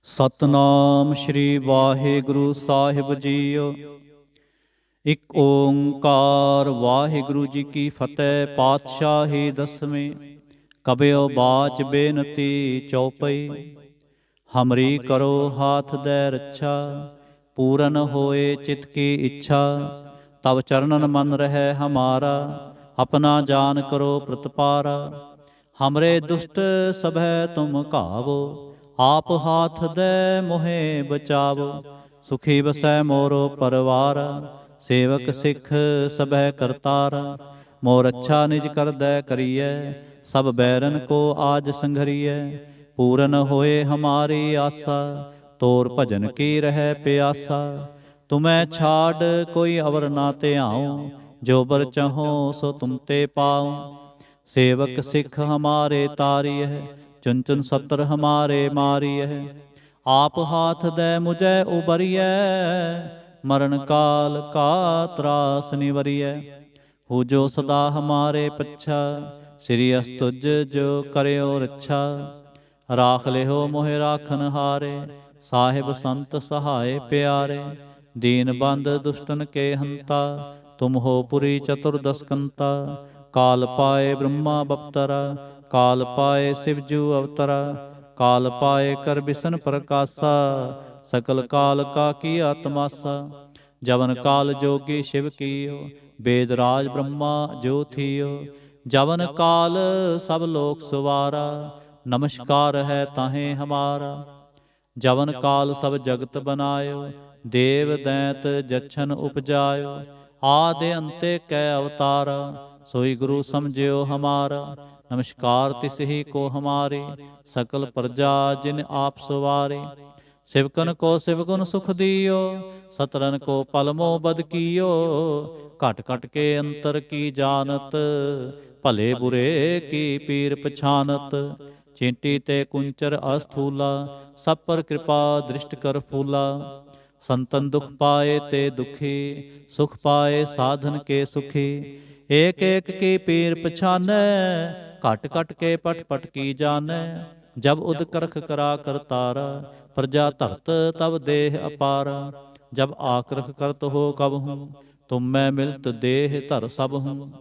ਸਤਨਾਮ ਸ਼੍ਰੀ ਵਾਹਿਗੁਰੂ ਸਾਹਿਬ JIO. ਇੱਕ ਓੰਕਾਰ ਵਾਹਿਗੁਰੂ ਜੀ ਕੀ ਫਤਿਹ। ਪਾਤਸ਼ਾਹੀ ਦਸਵੇਂ। ਕਬਿਓ ਬਾਚ ਬੇਨਤੀ ਚਉਪਈ। ਹਮਰੀ ਕਰੋ ਹਾਥ ਦੈ ਰੱਛਾ। ਪੂਰਨ ਹੋਏ ਚਿਤ ਕੀ ਇੱਛਾ। ਤਬ ਚਰਨਨ ਮਨ ਰਹਿ ਹਮਾਰਾ। ਆਪਣਾ ਜਾਨ ਕਰੋ ਪ੍ਰਤਪਾਰਾ। ਹਮਰੇ ਦੁਸ਼ਟ ਸਭੈ ਤੁਮ ਘਾਵੋ। ਆਪ ਹਾਥ ਦੈ ਮੋਹਿ ਬਚਾਵੋ। ਸੁਖੀ ਬਸੈ ਮੋਰੋ ਪਰਵਾਰ। ਸੇਵਕ ਸਿੱਖ ਸਭੈ ਕਰਤਾਰ। ਮੋਰ ਅੱਛਾ ਨਿਜ ਕਰਦੈ ਕਰੀਐ। ਸਭ ਬੈਰਨ ਕੋ ਆਜ ਸੰਘਰੀਐ। ਪੂਰਨ ਹੋਏ ਹਮਾਰੀ ਆਸਾ। ਤੋਰ ਭਜਨ ਕੀ ਰਹਿ ਪਿਆਸਾ। ਤੁਮੈ ਛਾੜ ਕੋਈ ਅਵਰ ਨਾ ਧਿਆਉ। ਜੋ ਬਰ ਚਾਹੋ ਸੋ ਤੁਮ ਤੇ ਪਾਉ। ਸੇਵਕ ਸਿੱਖ ਹਮਾਰੇ ਤਾਰੀਐ। ਚੁਨ ਚੁਨ ਸਤਰ ਹਮਾਰੇ ਮਾਰੀਐ। ਆਪ ਹਾਥ ਦੈ ਮੁਝੈ ਉਬਰੀਐ। ਮਰਨ ਕਾਲ ਕਾ ਤਰਾਸ ਨਿਵਰੀਐ। ਹੋ ਜੋ ਸਦਾ ਹਮਾਰੇ ਪੱਛਾ। ਸ੍ਰੀ ਅਸਤੁਜ ਜੋ ਕਰਿਓ ਰੱਛਾ। ਰਾਖ ਲਿਓ ਮੋਹਿ ਰਾਖਨ ਹਾਰੇ। ਸਾਹਿਬ ਸੰਤ ਸਹਾਏ ਪਿਆਰੇ। ਦੀਨ ਬੰਦ ਦੁਸ਼ਟਨ ਕੇ ਹੰਤਾ। ਤੁਮ ਹੋ ਪੁਰੀ ਚਤੁਰਦਸ ਕੰਤਾ। ਕਾਲ ਪਾਏ ਬ੍ਰਹਮਾ ਬਪਤਰਾ। ਕਾਲ ਪਾਏ ਸਿਵਜੂ ਅਵਤਰਾ। ਕਾਲ ਪਾਏ ਕਰ ਬਿਸ਼ਨ ਪ੍ਰਕਾਸ਼ਾ। ਸਕਲ ਕਾਲ ਕਾ ਕੀਆ ਤਮਾਸਾ। ਜਵਨ ਕਾਲ ਜੋਗੀ ਸ਼ਿਵ ਕੀਓ। ਬੇਦ ਰਾਜ ਬ੍ਰਹਮਾ ਜੋ ਥੀਓ। ਜਵਨ ਕਾਲ ਸਭ ਲੋਕ ਸੁਵਾਰਾ। ਨਮਸਕਾਰ ਹੈ ਤਾਹੇ ਹਮਾਰਾ। ਜਵਨ ਕਾਲ ਸਭ ਜਗਤ ਬਨਾਇਓ। ਦੇਵ ਦੈਂਤ ਜਛਨ ਉਪਜਾਇਓ। ਆਦਿ ਅੰਤੇ ਕੈ ਅਵਤਾਰਾ। ਸੋਈ ਗੁਰੂ ਸਮਝਿਓ ਹਮਾਰਾ। ਨਮਸਕਾਰ ਤਿਸ ਹੀ ਕੋ ਹਮਾਰੇ। ਸਕਲ ਪ੍ਰਜਾ ਜਿਨ ਆਪ ਸਵਾਰੇ। ਸਿਵਕਨ ਕੋ ਸਿਵਗੁਣ ਸੁਖ ਦੀਓ। ਸਤਰਨ ਕੋ ਪਲਮੋ ਬਦ ਕੀਓ। ਘਟ ਘਟ ਕੇ ਅੰਤਰ ਕੀ ਜਾਨਤ। ਭਲੇ ਬੁਰੇ ਕੀ ਪੀਰ ਪਛਾਨਤ। ਚੀਂਟੀ ਤੇ ਕੁੰਚਰ ਅਸਥੂਲਾ। ਸਭ ਪਰ ਕਿਰਪਾ ਦ੍ਰਿਸ਼ਟ ਕਰ ਫੂਲਾ। ਸੰਤਨ ਦੁਖ ਪਾਏ ਤੇ ਦੁਖੀ। ਸੁਖ ਪਾਏ ਸਾਧਨ ਕੇ ਸੁਖੀ। ਏਕ ਏਕ ਕੀ ਪੀਰ ਪਛਾਨੈ। ਘਟ ਘਟ ਕੇ ਪਟ ਪਟ ਕੀ ਜਾਣੈ। ਜਬ ਉਦ ਕਰਖ ਕਰਾ ਕਰਤਾਰਾ। ਪ੍ਰਜਾ ਧਰਤ ਤਬ ਦੇਹ ਅਪਾਰਾ। ਜਬ ਆਕਰਖ ਕਰਤ ਹੋ ਕਬਹੂੰ। ਤੁਮ ਮੈਂ ਮਿਲਤ ਦੇਹ ਧਰ ਸਭ ਹੂੰ।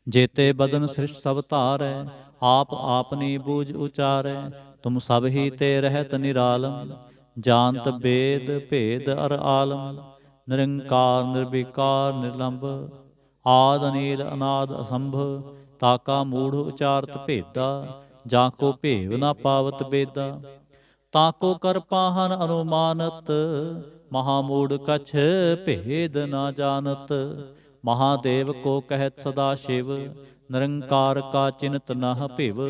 ਜੇਤੇ ਬਦਨ ਸ੍ਰਿਸ਼ਟ ਸਭ ਧਾਰੈ। ਆਪ ਆਪਨੀ ਬੂਝ ਉਚਾਰੈ। ਤੁਮ ਸਭ ਹੀ ਤੇ ਰਹਿਤ ਨਿਰਾਲਮ। ਜਾਨਤ ਬੇਦ ਭੇਦ ਅਰ ਆਲਮ। ਨਿਰੰਕਾਰ ਨਿਰਵਿਕਾਰ ਨਿਰਲੰਭ। ਆਦ ਅਨੀਲ ਅਨਾਦ ਅਸੰਭ। ਤਾਕਾ ਮੂੜ ਉਚਾਰਤ ਭੇਦਾ। ਜਾਂ ਕੋ ਭੇਵ ਨਾ ਪਾਵਤ ਬੇਦਾ। ਤਾਕੋ ਕਰ ਪਾਹਨ ਅਨੁਮਾਨਤ। ਮਹਾਮੂੜ ਕਛ ਭੇਦ ਨਾ ਜਾਣਤ। ਮਹਾਦੇਵ ਕੋ ਕਹਿਤ ਸਦਾ ਸ਼ਿਵ। ਨਿਰੰਕਾਰ ਕਾ ਚਿੰਤ ਨਹ ਭਿਵ।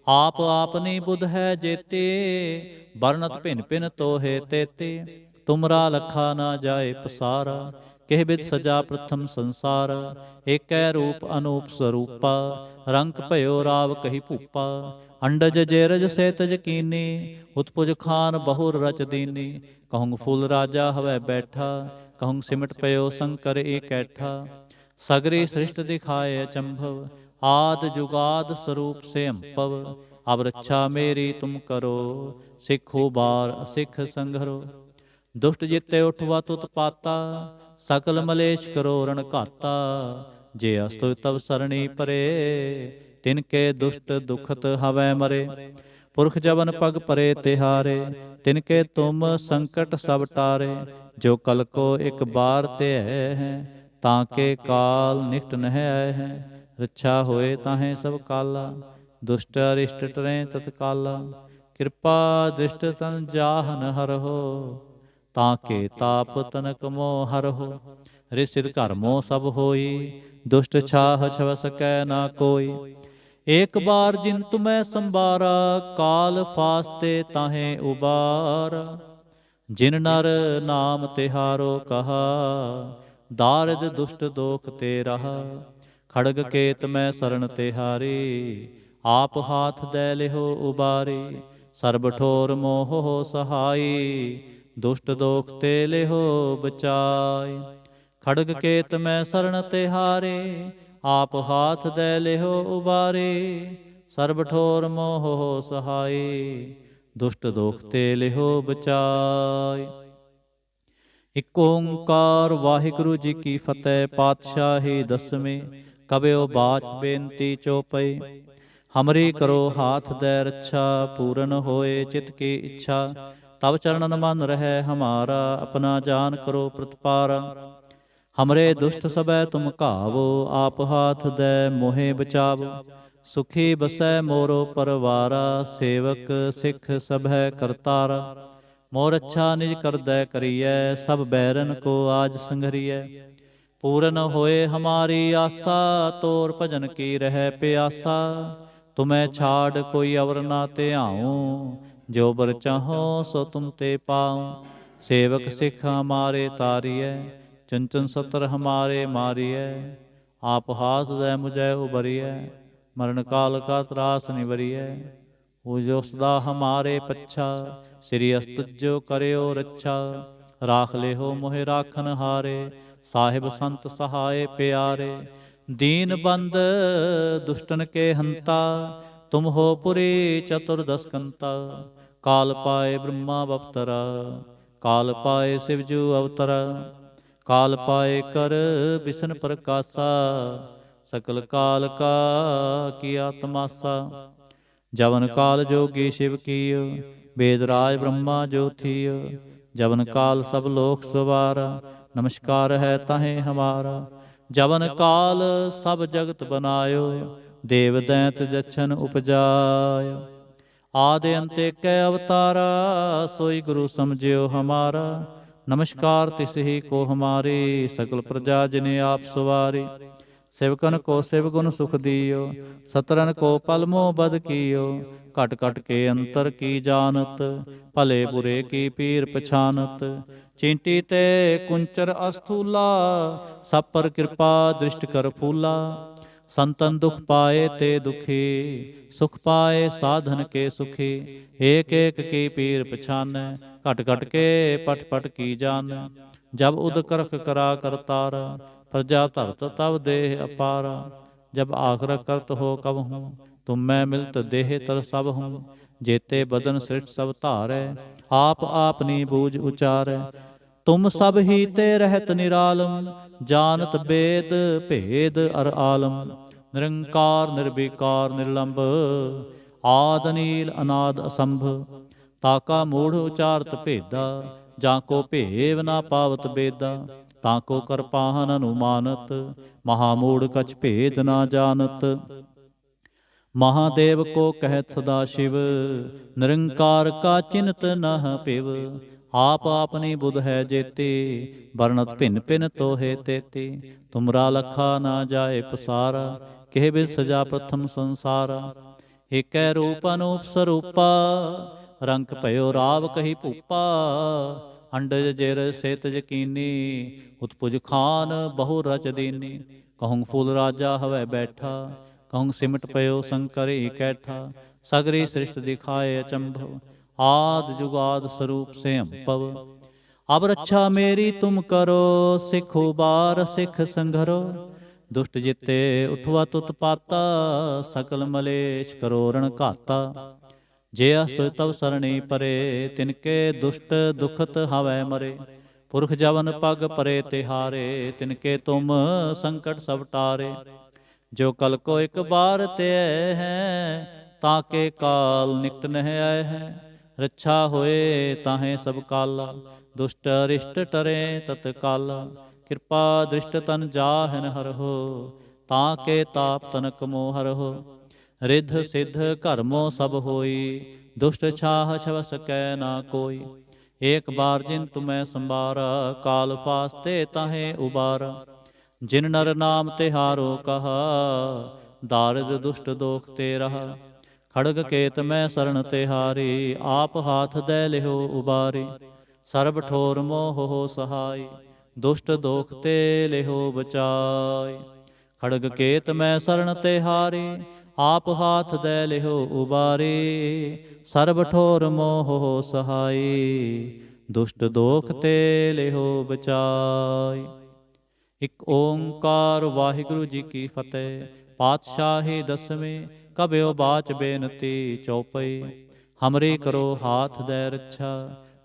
ਆਪ ਆਪਨੀ ਬੁਧ ਹੈ ਜੇਤੇ। ਬਰਨਤ ਭਿਨ ਭਿਨ ਤੋਹੇ ਤੇਤੇ। ਤੁਮਰਾ ਲਖਾ ਨਾ ਜਾਏ ਪਸਾਰਾ। ਕਿਹ ਬਿਦ ਸਜਾ ਪ੍ਰਥਮ ਸੰਸਾਰ। ਏਕੈ ਰੂਪ ਅਨੂਪ ਸਰੂਪਾ। ਰੰਕ ਭਇਓ ਰਾਵ ਕਹੀ ਭੂਪਾ। ਅੰਡਜ ਜੇਰਜ ਸੇਤਜ ਕੀਨੀ। ਉਤਪੁਜ ਖਾਨ ਬਹੁਰ ਰਚ ਦੀਨੀ। ਕਹੁੰ ਫੂਲ ਰਾਜਾ ਹਵੈ ਬੈਠਾ। ਕਹੁੰ ਸਿਮਟ ਪਇਓ ਸ਼ੰਕਰ ਏਕੈਠਾ। ਸਗਰੀ ਸ੍ਰਿਸ਼ਟ ਦਿਖਾਏ ਅਚੰਭਵ। ਆਦ ਜੁਗਾਦ ਸਰੂਪ ਸੇ ਅੰਪਵ। ਅਬ ਰੱਛਾ ਮੇਰੀ ਤੁਮ ਕਰੋ। ਸਿੱਖੋ ਬਾਰ ਅਸਿੱਖ ਸੰਘਰੋ। ਦੁਸ਼ਟ ਜਿਤੇ ਉਠਵਾ ਤੁਤ ਪਾਤਾ। ਸਕਲ ਮਲੇਸ਼ ਕਰੋ ਰਣ ਘਾਤਾ। ਜੇ ਅਸਤੁ ਤਵ ਸਰਣੀ ਪਰੇ। ਤਿਨ ਕੇ ਦੁਸ਼ਟ ਦੁਖਤ ਹਵੈ ਮਰੇ। ਪੁਰਖ ਜਬਨ ਪਗ ਪਰੇ ਤਿਹਾਰੇ। ਤਿਨ ਕੇ ਤੁਮ ਸੰਕਟ ਸਭ ਟਾਰੇ। ਜੋ ਕਲ ਕੋ ਇਕ ਬਾਰ ਧਿਐ ਹੈ। ਤਾਂ ਕੇ ਕਾਲ ਨਿਕਟ ਨਹਿ ਆਏ ਹੈ। ਰੱਛਾ ਹੋਏ ਤਾਹੇ ਸਭ ਕਾਲਾ। ਦੁਸ਼ਟ ਅਰਿਸ਼ਟ ਟਰੈ ਤਤਕਾਲਾ। ਕਿਰਪਾ ਦ੍ਰਿਸ਼ਟ ਤਨ ਜਾਹਨ ਹਰਹੁ। ਤਾਂ ਕੇ ਤਾਪ ਤਨਕ ਮੋਹ ਹਰਹੁ। ਰਿਸਿਦ ਘਰਮੋ ਸਭ ਹੋਈ। ਦੁਸ਼ਟ ਛਾਹ ਛਵ ਸਕੈ ਨਾ ਕੋਈ। ਏਕ ਬਾਰ ਜਿਨ ਤੁਮੈ ਸੰਬਾਰਾ। ਕਾਲ ਫਾਸਤੇ ਤਾਹੇ ਉਬਾਰਾ। ਜਿਨ ਨਰ ਨਾਮ ਤਿਹਾਰੋ ਕਹਾ। ਦਾਰਿਦ ਦੁਸ਼ਟ ਦੋਖ ਤੇ ਰਹਾ। ਖੜਗ ਕੇਤ ਮੈਂ ਸਰਣ ਤਿਹਾਰੀ। ਆਪ ਹਾਥ ਦੈ ਲਿਹੋ ਉਬਾਰੀ। ਸਰਬ ਠੋਰ ਮੋਹ ਸਹਾਈ। ਦੁਸ਼ਟ ਦੋਖ ਤੇ ਲਿਹੋ ਬਚਾਈ। ਖੜਗ ਕੇਤ ਮੈਂ ਸਰਣ ਤਿਹਾਰੇ। ਆਪ ਹਾਥ ਦੈ ਲਿਹੋ ਉਬਾਰੇ। ਸਰਬ ਠੋਰ ਮੋਹ ਸਹਾਈ। ਦੁਸ਼ਟ ਦੋਖ ਤੇ ਲਿਹੋ ਬਚਾਇ। ਇਕ ਓੰਕਾਰ ਵਾਹਿਗੁਰੂ ਜੀ ਕੀ ਫਤਿਹ। ਪਾਤਸ਼ਾਹੀ ਦਸਵੇਂ ਕਬਿਓ ਬਾਚ ਬੇਨਤੀ ਚਉਪਈ। ਹਮਰੀ ਕਰੋ ਹਾਥ ਦੈ ਰੱਛਾ, ਪੂਰਨ ਹੋਏ ਚਿਤ ਕੀ ਇੱਛਾ। ਤਬ ਚਰਨਨ ਮਨ ਰਹਿ ਹਮਾਰਾ, ਆਪਣਾ ਜਾਨ ਕਰੋ ਪ੍ਰਤਪਾਰਾ। ਹਮਰੇ ਦੁਸ਼ਟ ਸਭੈ ਤੁਮ ਘਾਵੋ, ਆਪ ਹਾਥ ਦੈ ਮੋਹਿ ਬਚਾਵੋ। ਸੁਖੀ ਬਸੈ ਮੋਰੋ ਪਰਵਾਰਾ, ਸੇਵਕ ਸਿੱਖ ਸਭੈ ਕਰਤਾਰਾ। ਮੋਰ ਅੱਛਾ ਨਿਜ ਕਰਦੈ ਕਰੀਐ, ਸਭ ਬੈਰਨ ਕੋ ਆਜ ਸੰਘਰੀਐ। ਪੂਰਨ ਹੋਏ ਹਮਾਰੀ ਆਸਾ, ਤੋਰ ਭਜਨ ਕੀ ਰਹਿ ਪਿਆਸਾ। ਤੁਮੈ ਛਾੜ ਕੋਈ ਅਵਰ ਨਾ ਧਿਆਉ, ਜੋ ਬਰ ਚਾਹੋ ਸੋ ਤੁਮ ਤੇ ਪਾਉ। ਸੇਵਕ ਸਿੱਖ ਹਮਾਰੇ ਤਾਰੀਐ, ਚੰਚਨ ਸਤਰ ਹਮਾਰੇ ਮਾਰੀਐ। ਆਪ ਹਾਥ ਦੈ ਮੁਝੈ ਉਬਰੀਐ, ਮਰਨ ਕਾਲ ਕਾ ਤਰਾਸ ਨਿਵਰੀਐ। ਜੋ ਸਦਾ ਹਮਾਰੇ ਪੱਛਾ, ਸ੍ਰੀ ਅਸਤੁਜੋ ਕਰਿਓ ਰੱਛਾ। ਰਾਖ ਲਿਹੋ ਮੋਹਿ ਰਾਖਨ ਹਾਰੇ, ਸਾਹਿਬ ਸੰਤ ਸਹਾਏ ਪਿਆਰੇ। ਦੀਨ ਬੰਦ ਦੁਸ਼ਟਨ ਕੇ ਹੰਤਾ, ਤੁਮ ਹੋ ਪੁਰੀ ਚਤੁਰਦਸ ਕੰਤਾ। ਕਾਲ ਪਾਏ ਬ੍ਰਹਮਾ ਬਪਤਰਾ, ਕਾਲ ਪਾਏ ਸਿਵਜੂ ਅਵਤਰਾ। ਕਾਲ ਪਾਏ ਕਰ ਬਿਸ਼ਨ ਪ੍ਰਕਾਸ਼ਾ, ਸਕਲ ਕਾਲ ਕਾ ਕੀਆ ਤਮਾਸਾ। ਜਵਨ ਕਾਲ ਜੋਗੀ ਸ਼ਿਵ ਕੀਓ, ਵੇਦ ਰਾਜ ਬ੍ਰਹਮਾ ਜੋ ਥੀਓ। ਜਵਨ ਕਾਲ ਸਭ ਲੋਕ ਸਵਾਰਾ, ਨਮਸਕਾਰ ਹੈ ਤਾਹੇ ਹਮਾਰਾ। ਜਵਨ ਕਾਲ ਸਭ ਜਗਤ ਬਨਾਇਓ, ਦੇਵ ਦੈਂਤ ਜਛਨ ਉਪਜਾਇ। ਆਦਿ ਅੰਤ ਏਕੈ ਅਵਤਾਰਾ, ਸੋਈ ਗੁਰੂ ਸਮਝਿਓ ਹਮਾਰਾ। ਨਮਸਕਾਰ ਤਿਸ ਹੀ ਕੋ ਹਮਾਰੀ, ਸਕਲ ਪ੍ਰਜਾ ਜਿਨੇ ਆਪ ਸਵਾਰੀ। सेवकन को शिवगुण सुख दियो, सतरन को पलमो बद कियो। घट घट के अंतर की जानत, भले बुरे की पीर पछानत। चींटी ते कुंचर अस्थूला, सब पर कृपा दृष्ट कर फूला। संतन दुख पाए ते दुखी, सुख पाए साधन के सुखी। एक एक की पीर पछानै, घट घट के पट पट की जानै। जब उद करख करा करतारा, प्रजा धरत तब देह अपारा। जब आखर करत हो कब हूँ, तुम मैं मिलत देह तर सब हूँ। जेते बदन सृष्ट सब धारै, आप आपनी बूझ उचारै। तुम सब ही ते रहत निरालम, जानत बेद भेद अर आलम। निरंकार निर्विकार निर्लंब, आद नील अनाद असंभ। ताका मूढ़ उचारत भेदा, जाको भेव ना पावत बेदा। ताको कर पाहन अनुमानत, महामूढ़ कछ भेद ना जानत। महादेव को कहत सदा शिव, निरंकार का चिन्त नह पिव। आप आपनी बुध है जेती, वर्णत भिन्न भिन्न तो है तेती। तुमरा लखा ना जाए पसारा, केह बिद सजा प्रथम संसारा। एकै रूप अनूप स्वरूपा, रंग भयो राव कही भूपा। अंडज जिर सेत यकीनी, उत्पुज खान बहु रच दीनी। कहूँ फूल राजा हवै बैठा, कहूँ सिमट पयो शंकर कैठा। सगरी सृष्ट दिखाए अचंभव, आद जुगाद स्वरूप से अंपव। अब रक्षा मेरी तुम करो, सिख उबार सिख संघरो। दुष्ट जिते उठवा तुत पाता, सकल मलेश करो रण घाता। जे अस तव सरणी परे, तिनके दुष्ट दुखत हवै मरे। पुरख जवन पग परे तिहारे, तिनके तुम संकट सब टारे। जो कल को एक बार ते हैं, ताके काल निकट नह आए हैं। रक्षा होए ताहे सब काला, दुष्ट अरिष्ट टरे तत्काला। कृपा दृष्ट तन जाहन हर हो, ताके ताप तनक मोह हर हो। रिद्ध सिद्ध कर्मो सब होई, दुष्ट छाह छव सकै ना कोई। एक बार जिन तुम्हें संबारा, काल पास्ते ताहे उबारा। जिन नर नाम तिहारो कहा, दारिद दुष्ट दोख ते रहा। खड़ग केत मैं शरण तिहारी, आप हाथ दे लिहो उबारी। सर्ब ठोर मोह हो सहाय, दुष्ट दोख ते लिहो बचाय। खड़ग केत मैं शरण तिहारी, आप हाथ दे लिहो उबारी। सर्ब ठोर मोह हो सहाय, दुष्ट दोख ते लिहो बचाय। इक ओंकार वाहिगुरु जी की फतेह। पातशाही दसवें कबियो बाच बेनती चौपई। हमरी करो हाथ दे रक्षा,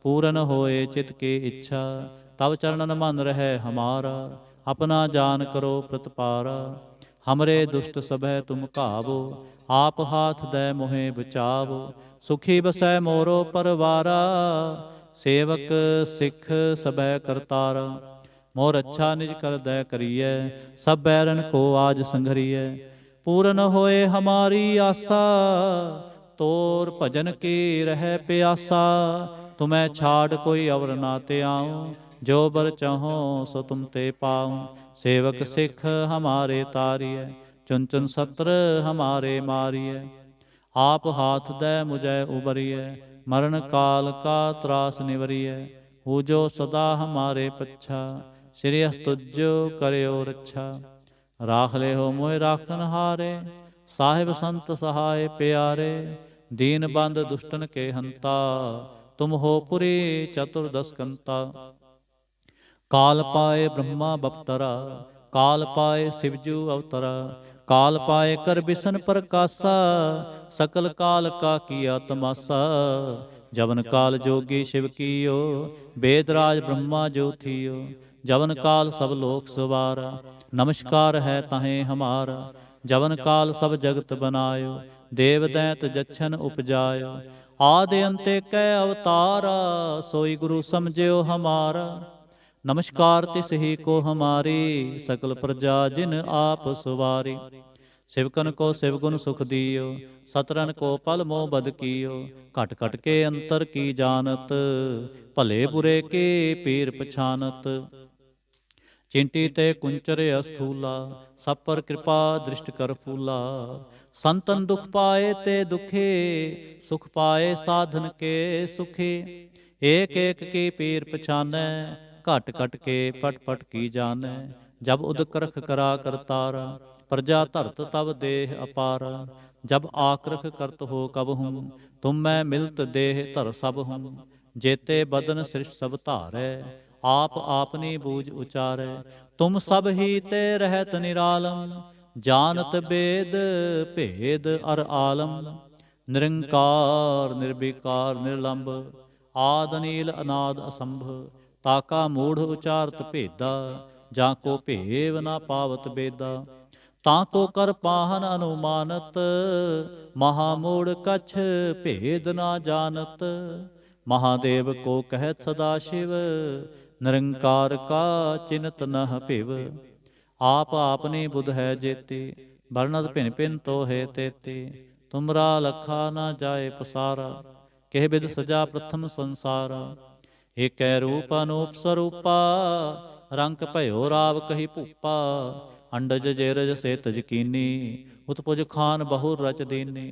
पूरन होए चित की इच्छा। तब चरणन मन रहे हमारा, अपना जान करो प्रतिपारा। हमरे दुष्ट सभय तुम काबो, आप हाथ दे मोहे बचावो। सुखी बसै मोरो परवारा, सेवक सिख सबह करतारा। मोर अच्छा निज कर दै करिए, सब बैरन को आज संघरिए। पूरन होए हमारी आशा, तोर भजन की रह प्यासा। तुम्हें छाड़ कोई अवर ना ते आऊं, जो बर चाहो सो तुम ते पाऊं। सेवक सिख हमारे तारिय, चुन चुन सत्र हमारे मारिय। आप हाथ दे मुझे उबरिय, मरण काल का त्रास निवरिय। हो जो सदा हमारे पच्छा, श्री तुझो करयो रक्षा। राख ले हो मोय राखन हारे, साहिब संत सहाय प्यारे। दीन बंद दुष्टन के हंता, तुम हो पुरी चतुर्दश कंता। काल पाए ब्रह्मा बपतरा, काल पाए शिवजू अवतरा। काल पाए कर बिसन प्रकाशा, सकल काल का किया तमाशा। जवन काल जोगी शिव कीयो, वेदराज ब्रह्मा जो थियो। जवन काल सब लोक सवारा, नमस्कार है तहें हमारा। जवन काल सब जगत बनायो, देव दैत जच्छन उपजायो। आदि अंते कै अवतारा, सोई गुरु समझियो हमारा। नमस्कार तिस ही को हमारी, सकल प्रजा जिन आप सुवारी। सिवकन को सिवगुण सुख दियो, सतरन को पल मोह बद कियो। घट घट के अंतर की जानत, भले बुरे के पीर पछानत। चिंटी ते कुंचर अस्थूला, सब पर कृपा दृष्ट कर फूला। संतन दुख पाए ते दुखे, सुख पाए साधन के सुखे। एक एक की पीर पछानै, घट घट के पट पट की जानै। जब उदकरख करा करतारा, प्रजा धरत तब देह अपारा। जब आक्रख करत हो कब हूँ, तुम मैं मिलत देह धर सब हूँ। जेते बदन सृष्ट सब धारै, आप आपनी बूझ उचारै। तुम सब ही ते रहत निरालम, जानत वेद भेद अर आलम। निरंकार निर्विकार निर्लंब, आद नील अनाद असंभ। ताका मूढ़ उचारत भेदा, जाको भेव ना पावत बेदा। ताको कर पाहन अनुमानत, महामूढ़ कछ भेद ना जानत। महादेव को कहत सदा शिव, निरंकार का चिन्हत नह पिव। आप आपनी बुध है जेते, वर्णत भिन भिन तो है तेते। तुमरा लखा ना जाए पसारा, केह बिद सजा प्रथम संसारा। एकै रूप अनूप स्वरूपा, रंग भयो राव कही भूपा। अंडज जेरज से तजकीनी, उत्पुज खान बहुर रच दीनी।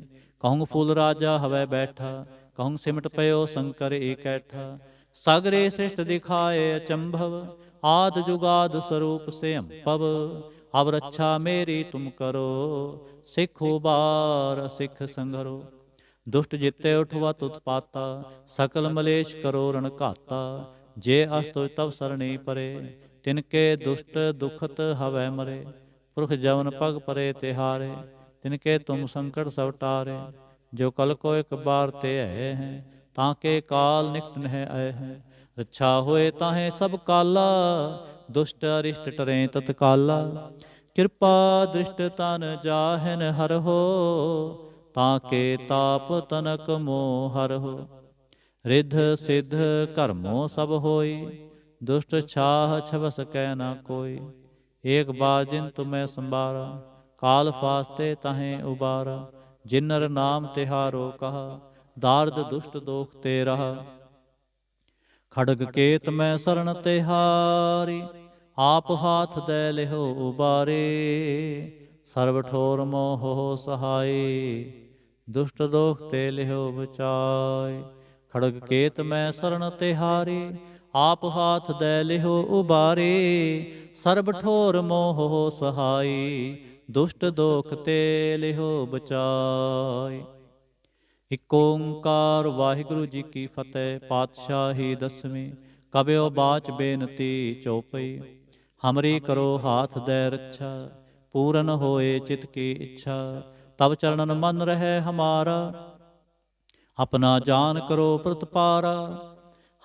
कहूँ फूल राजा हवै बैठा, कहूँ सिमट पयो शंकर एकैठा। सगरे सृष्ट दिखाए अचंभव, आद जुगाद स्वरूप से अम्पव। अब रक्षा मेरी तुम करो, सिख उबार सिख संघरो। दुष्ट जिते उठवत उत्पाता, सकल मलेश करो रण घाता। जे अस्तु तब सरणी परे, तिनके दुष्ट दुखत हवै मरे। पुरख जवन पग परे तिहारे, तिनके तुम संकट सब टारे। जो कल को एक बार ते है हैं, ताके काल निकट नह आए हैं। रक्षा होए ताहें सब काला, दुष्ट अरिष्ट टरें तत्काला। कृपा दृष्ट तन जाहन हर हो, ताके ताप तनक मोह हर हो। रिद्ध सिद्ध कर्मों सब होई, दुष्ट छाह छबस कै न कोई। एक बार जिन तुम्हें संबारा, काल फास्ते तहें उबारा। जिनर नाम तिहारो कहा, दार्द दुष्ट दोख ते रहा। खड़ग केत मैं शरण तिहारी, आप हाथ दे लिहो उबारे। सर्व ठोर मोह हो सहाय, दुष्ट दोख ते लिहो बचाय। खड़ग केत मैं शरण तिहारी, आप हाथ दे लिहो उबारे। सर्ब ठोर मोह हो सहाय, दुष्ट दोख ते लिहो बचाय। इक ओंकार वाहिगुरु जी की फतेह। पातशाही दसवीं। कबयो बाच बेनती चौपई। हमरी करो हाथ दे रक्षा, पूरन होए चित की इच्छा। तब चरणन मन रहे हमारा, अपना जान करो प्रतपारा।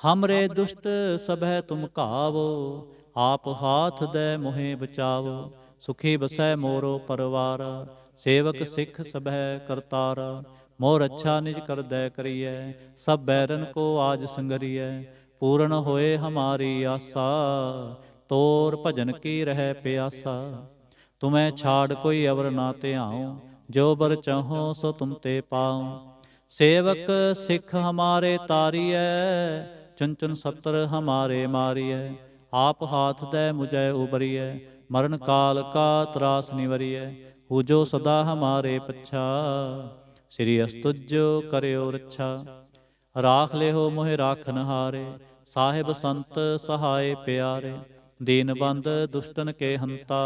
हमरे दुष्ट सबह तुम कावो, आप हाथ दे मोहे बचावो। सुखी बसै मोरो परवारा, सेवक सिख सबह करतारा। मोर अच्छा निज कर दै करिए, सब बैरन को आज संगरिए। पूर्ण होए हमारी आशा, तोर भजन की रह प्यासा। तुम्हें छाड़ कोई अवर ना त्याऊं, जो बर चाहो सो तुम ते पाऊं। सेवक सिख हमारे तारिय, चुन चुन सत्र हमारे मारिय। आप हाथ दे मुझे उबरिय, मरण काल का त्रास निवरिय। पूजो सदा हमारे पच्छा, श्री अस्तुजो करियो रक्षा। राख लेहो मोहि राखन हारे, साहिब संत सहाय प्यारे। दीन बंद दुष्टन के हंता,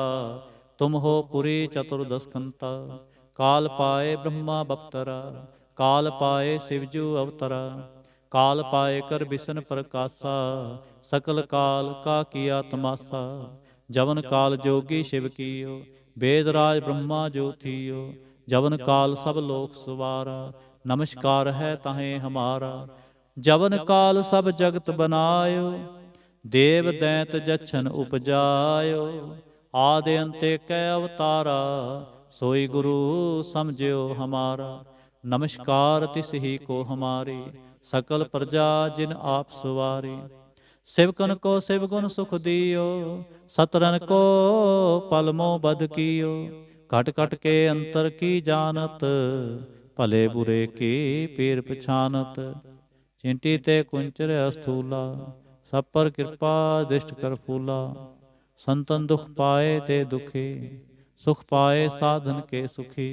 तुम हो पुरी चतुर्दश कंता। काल पाए ब्रह्मा बप्तरा, काल पाए शिवजू अवतरा। काल पाए कर बिसन प्रकाशा, सकल काल का किया तमाशा। जवन काल जोगी शिव कीयो, वेद राज ब्रह्मा जो थियो। जवन काल सब लोक सुवारा, नमस्कार है तहें हमारा। जवन काल सब जगत बनायो, देव दैत जछन उपजायो। आदि अंते कै अवतारा, सोई गुरु समझियो हमारा। नमस्कार तिस ही को हमारी, सकल प्रजा जिन आप सवारी। सिवकन को सिवगुण सुख दियो, सतरन को पलमो बद कियो। कट कट के अंतर की जानत, भले बुरे की पीर पछानत। चिंटी ते कुंचर अस्थूला, सब पर कृपा दृष्ट कर फूला। संतन दुख पाए ते दुखी, सुख पाए साधन के सुखी।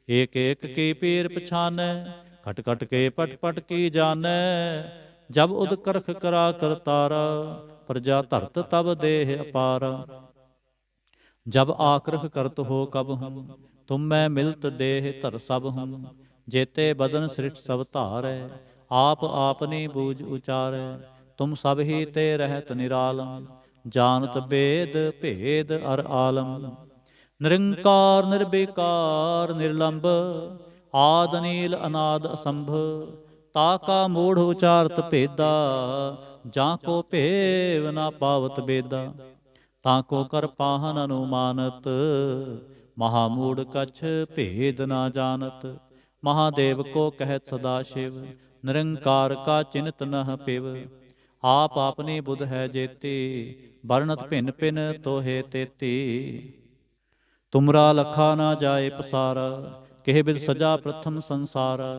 एक एक की पीर पछाने, खट खट के पट पट की जाने। जब उद करख करा करतारा, प्रजा धरत तब देह अपारा। जब आकृख करत हो कब हम, तुम मैं मिलत देह धर सब हम। जेते बदन सृष्ट सब धारै, आप आपनी बूझ उचारै। तुम सब ही ते रहत निरालम, जानत बेद भेद अर आलम। निरंकार निर्विकार निर्लंब, आद नील अनाद असंभ। ताका मूढ़ उचारत भेदा, जाको भेव ना पावत बेदा। ताको कर पाहन अनुमानत, महामूढ़ कछ भेद ना जानत। महादेव को कहत सदा शिव, निरंकार का चिन्हत नह पिव। आप आपनी बुध है जेती, वर्णत भिन्न भिन्न तोहे तेती। तुमरा लखा ना जाए पसारा, केह बिद सजा प्रथम संसारा।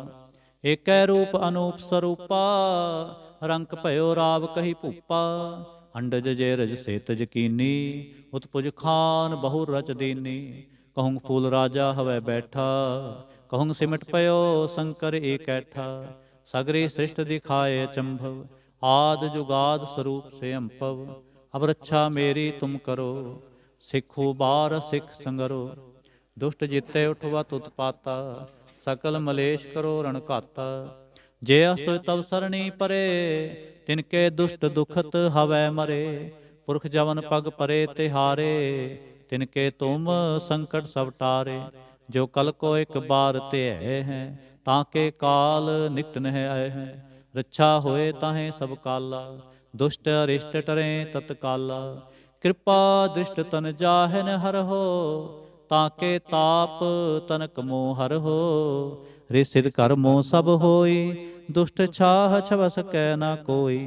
एकै रूप अनूप स्वरूपा, रंक भयो राव कही भूपा। अंडज जेरज सेतज कीनी, उत्पुज खान बहु रच दीनी। कहूँ फूल राजा हवै बैठा, कहूँ सिमट पयो शंकर एकैठा। सगरी सृष्ट दिखाए चंभव, आद जुगाद स्वरूप से अंपव। अब रक्षा मेरी तुम करो, सिखो बार सिख संगरो। दुष्ट जिते उठवत उत्पाता, सकल मलेश करो रण घाता। जे अस्तु तब सरणी परे, तिनके दुष्ट दुखत हवै मरे। पुरख जवन पग परे तिहारे, तिनके तुम संकट सब टारे। जो कल को एक बार ते हैं, ताके काल निकट नह आए हैं। रक्षा होए ताहें सब काला, दुष्ट अरिष्ट टरें तत्काला। कृपा दृष्ट तन जाहिन हर हो, ताके ताप तनक मोह हर हो। रिसिद कर्मो सब होई, दुष्ट छाह छवस कै ना कोई।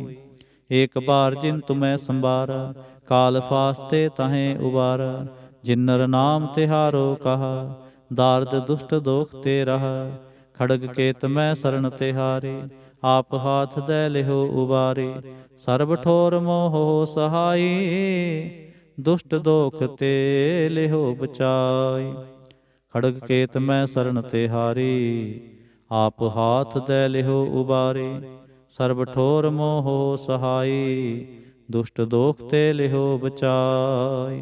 एक बार जिन तुम्हें संबारा, काल फास्ते तहें उबारा। जिन्नर नाम तिहारो कहा, दार्द दुष्ट दोख ते रहा। खड़ग केत मैं शरण तिहारी, आप हाथ दे लिहो उबारी। सर्ब ठोर मोह सहाई, दुष्ट दोख ते लिहो बचाई। खड़ग केत मैं शरण तिहारी, आप हाथ दे लिहो उबारी। सर्ब ठोर मोह सहाई, दुष्ट दोख ते लिहो बचाई।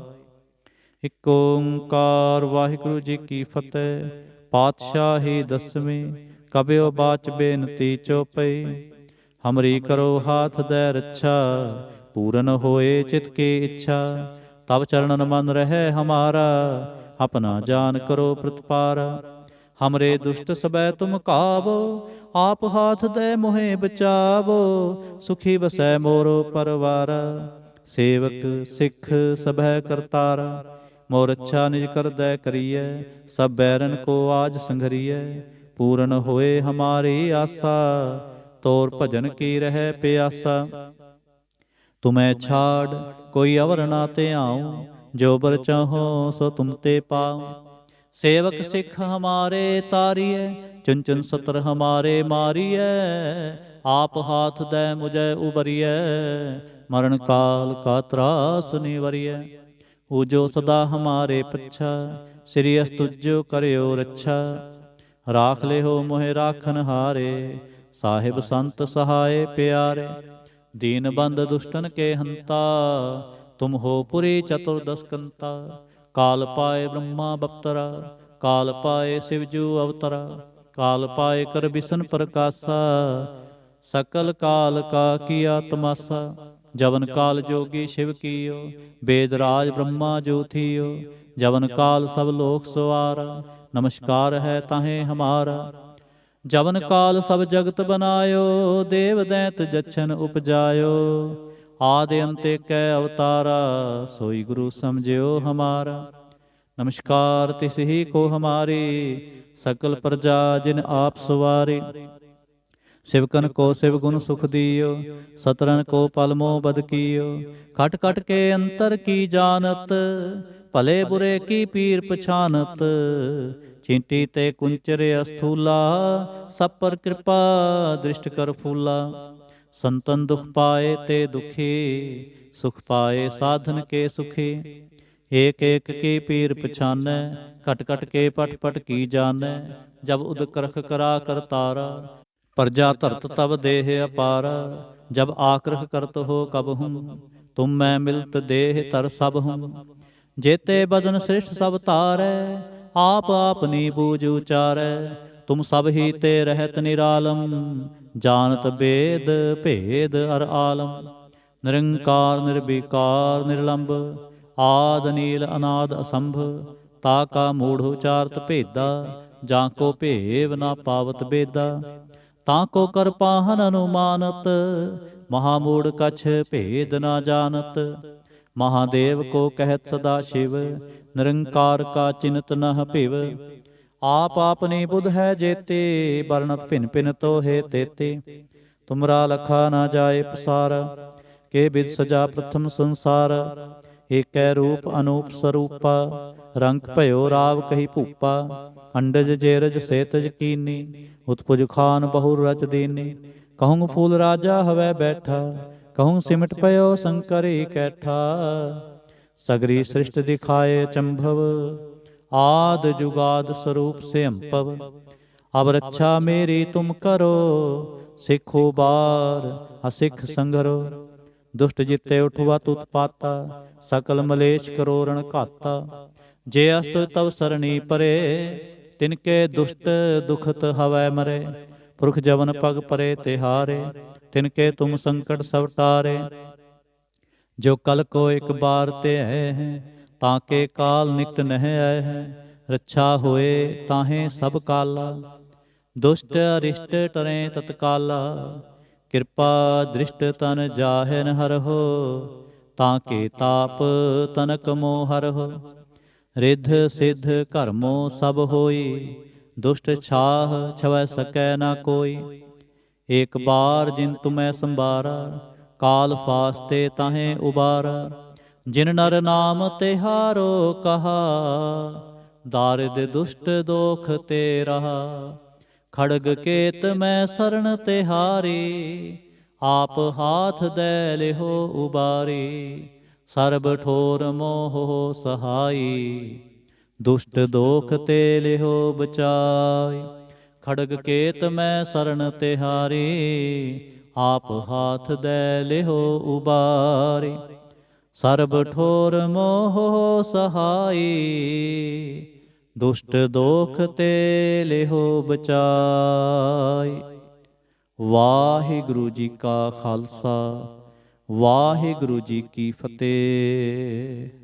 इक ओंकार वाहिगुरु जी की फतेह। पातशाही दसवीं, कबियो बाच बेनती चौपई। हमरी करो हाथ दे रक्षा, पूरन होए चित की इच्छा। तब चरणन मन रहे हमारा, अपना जान करो प्रतिपारा। हमरे दुष्ट सबै तुम कावो, आप हाथ दे मोहे बचावो, सुखी बसै मोरो परवारा। सेवक सिख सभै करतारा, मोर अच्छा निज कर दै करिए। सब बैरन को आज संघरिए, पूरन होए हमारी आशा। तोर भजन की रह प्यासा, तुम्हें छाड़ कोई अवर ना ते आऊं। जो बर चाहो सो तुम ते पाऊं। सेवक सिख हमारे तारिए, चुन चुन सतर हमारे मारिए। आप हाथ दे मुझे उबरिए, मरण काल का त्रास निवरिए। ऊजो सदा हमारे पच्छा, श्री अस्तुजो करियो रक्षा। राख ले हो मोहे राखन हारे, साहिब संत सहाय प्यारे। दीन बंद दुष्टन के हंता, तुम हो पुरी चतुर्दश कंता। काल पाए ब्रह्मा बप्तरा, काल पाए शिवजू अवतरा। काल पाए कर बिसन प्रकाशा, सकल काल का किया तमाशा। जवन काल जोगी शिव कियो, वेद राज ब्रह्मा जो थियो। जवन काल सब लोक सवारा, नमस्कार है ताहे हमारा। जवन काल सब जगत बनायो, देव दैत जच्छन उपजायो। आदि अंत कै अवतारा, सोई गुरु समझियो हमारा। नमस्कार तिस ही को हमारी, सकल प्रजा जिन आप सवारी। सिवकन को शिव गुण सुख दियो, सतरन को पल मोह बद कियो। खट खट के अंतर की जानत, भले बुरे की पीर पछानत। चींटी ते कुंचर अस्थूला, सब पर कृपा दृष्ट कर फूला। संतन दुख पाए ते दुखी, सुख पाए साधन के सुखी। एक एक की पीर पछानै, कट कट के पट पट की जानै। जब उद करख करा कर तारा, प्रजा धरत तब देह अपारा। जब आक्रह करत हो कब हूँ, तुम मैं मिलत देह तर सब हूँ। जेते बदन श्रेष्ठ सब तारै, आप आपनी बूझ उचारै। तुम सब ही ते रहत निरालम, जानत वेद भेद अर आलम। निरंकार निर्विकार निर्लंब, आद नील अनाद असंभ। ताका मूढ़ उचारत भेदा, जाको भेव ना पावत बेदा। ताको कर पाहन अनुमानत, महामूढ़ कछ भेद ना जानत। महादेव को कहत सदा शिव, निरंकार का चिन्हत नह पिव। आप आपनी बुध है जेते, वर्णत भिन भिन तो हे तेते। तुमरा लखा ना जाए पसारा, के विद सजा प्रथम संसार। एक रूप अनूप स्वरूपा, रंग भयो राव कही भूपा। अंडज जेरज सेतज कीनी, उत्पुज खान बहु रच दीनी। कहूँ फूल राजा हवै बैठा, कहूँ सिमट पयो शंकर कैठा। सगरी सृष्टि दिखाए चंभव, आद जुगाद स्वरूप से अंपव। अब रक्षा मेरी तुम करो, सिखो बार असिख संगरो। दुष्ट जिते उठवा उत्पाता, सकल मलेश करो रण घाता। जे अस्त तव सरणी परे, तिनके दुष्ट दुखत हवै मरे। पुरख जवन पग परे तिहारे, तिनके तुम संकट सब टारे। जो कल को एक बार ते हैं, ताके काल निकट नह आए हैं। रक्षा होए ताहें सब काला, दुष्ट अरिष्ट टरें तत्काला। कृपा दृष्ट तन जाहन हर हो, ताके ताप तनक मोह हर हो। रिध सिद्ध कर्मो सब होई, दुष्ट छाह छवै सकै ना कोई। एक बार जिन तुम्हें संबारा, काल फास्ते ताहें उबारा। जिन नर नाम तिहारो कहा, दारिद दुष्ट दोख ते रहा। खड़ग केत मैं शरण तिहारी, आप हाथ दे लिहो उबारी। सर्ब ठोर मोह सहाई, दुष्ट दोख ते लिहो बचाई। खड़ग केत मैं शरण तिहारी, आप हाथ दे लिहो उबारी। सर्ब ठोर मोह सहाई, दुष्ट दोख ते लिहो बचाई। वाहिगुरु जी का खालसा, वाहिगुरु जी की फतेह।